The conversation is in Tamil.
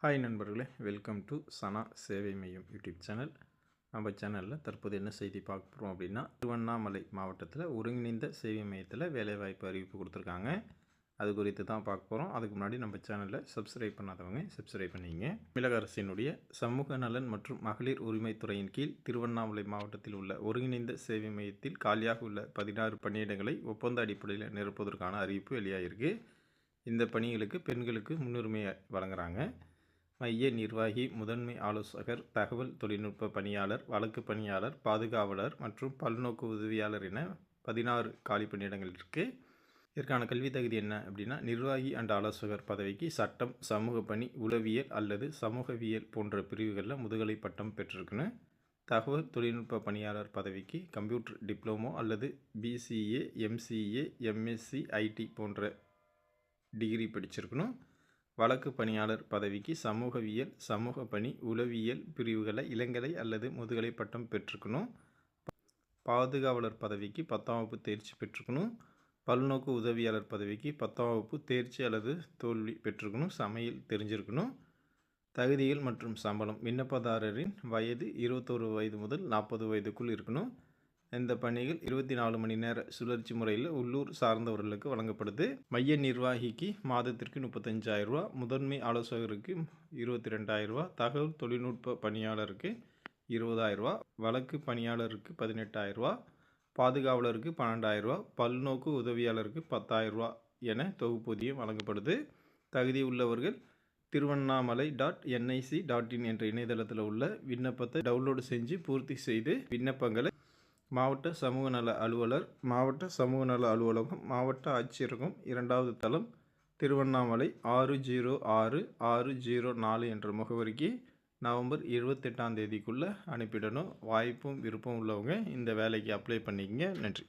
ஹாய் நண்பர்களே, வெல்கம் டு சனா சேவை மையம் யூடியூப் சேனல். நம்ம சேனலில் தற்போது என்ன செய்தி பார்க்க போகிறோம் அப்படின்னா, திருவண்ணாமலை மாவட்டத்தில் ஒருங்கிணைந்த சேவை மையத்தில் வேலைவாய்ப்பு அறிவிப்பு கொடுத்துருக்காங்க. அது குறித்து தான் பார்க்க போகிறோம். அதுக்கு முன்னாடி நம்ம சேனலில் சப்ஸ்கிரைப் பண்ணாதவங்க சப்ஸ்கிரைப் பண்ணிங்க. தமிழக அரசினுடைய சமூக நலன் மற்றும் மகளிர் உரிமைத்துறையின் கீழ் திருவண்ணாமலை மாவட்டத்தில் உள்ள ஒருங்கிணைந்த சேவை மையத்தில் காலியாக உள்ள 16 பணியிடங்களை ஒப்பந்த அடிப்படையில் நிரப்புவதற்கான அறிவிப்பு வெளியாகிருக்கு. இந்த பணிகளுக்கு பெண்களுக்கு முன்னுரிமை வழங்குகிறாங்க. மைய நிர்வாகி, முதன்மை ஆலோசகர், தகவல் தொழில்நுட்ப பணியாளர், வழக்கு பணியாளர், பாதுகாவலர் மற்றும் பல்நோக்கு உதவியாளர் என 16 காலி பணியிடங்கள் இருக்குது. இதற்கான கல்வி தகுதி என்ன அப்படின்னா, நிர்வாகி அண்ட் ஆலோசகர் பதவிக்கு சட்டம், சமூக பணி, உளவியல் அல்லது சமூகவியல் போன்ற பிரிவுகளில் முதுகலை பட்டம் பெற்றிருக்கணும். தகவல் தொழில்நுட்ப பணியாளர் பதவிக்கு கம்ப்யூட்டர் டிப்ளமோ அல்லது பிசிஏ, எம்சிஏ, எம்எஸ்சி, ஐடி போன்ற டிகிரி படிச்சிருக்கணும். வழக்கு பணியாளர் பதவிக்கு சமூகவியல், சமூக பணி, உளவியல் பிரிவுகளில் இளங்கலை அல்லது முதுகலை பட்டம் பெற்றிருக்கணும். பாதுகாவலர் பதவிக்கு 10ஆம் வகுப்பு தேர்ச்சி பெற்றிருக்கணும். பல்நோக்கு உதவியாளர் பதவிக்கு 10ஆம் வகுப்பு தேர்ச்சி அல்லது தோல்வி பெற்றிருக்கணும். சமையல் தெரிஞ்சிருக்கணும். தகுதிகள் மற்றும் சம்பளம்: விண்ணப்பதாரரின் வயது 21 வயது முதல் 40 வயதுக்குள் இருக்கணும். இந்த பணிகள் 24 மணி நேர சுழற்சி முறையில் உள்ளூர் சார்ந்தவர்களுக்கு வழங்கப்படுது. மைய நிர்வாகிக்கு மாதத்திற்கு 35,000 ரூபா, முதன்மை ஆலோசகருக்கு 22,000 ரூபா, தகவல் தொழில்நுட்ப பணியாளருக்கு 20,000 ரூபா, வழக்கு பணியாளருக்கு 18,000 ரூபா, பாதுகாவலருக்கு 12,000 ரூபா, பல்நோக்கு உதவியாளருக்கு 10,000 ரூபா என தொகுப்பூதியம் வழங்கப்படுது. தகுதி உள்ளவர்கள் திருவண்ணாமலை.nic.in என்ற இணையதளத்தில் உள்ள விண்ணப்பத்தை டவுன்லோடு செஞ்சு பூர்த்தி செய்து விண்ணப்பங்களை மாவட்ட சமூக நல அலுவலர், மாவட்ட சமூக நல அலுவலகம், மாவட்ட ஆட்சியரகம், 2வது தளம், திருவண்ணாமலை 606604 என்ற முகவரிக்கு நவம்பர் 28ஆம் தேதிக்குள்ளே அனுப்பிடணும். வாய்ப்பும் விருப்பம் உள்ளவங்க இந்த வேலைக்கு அப்ளை பண்ணிக்கங்க. நன்றி.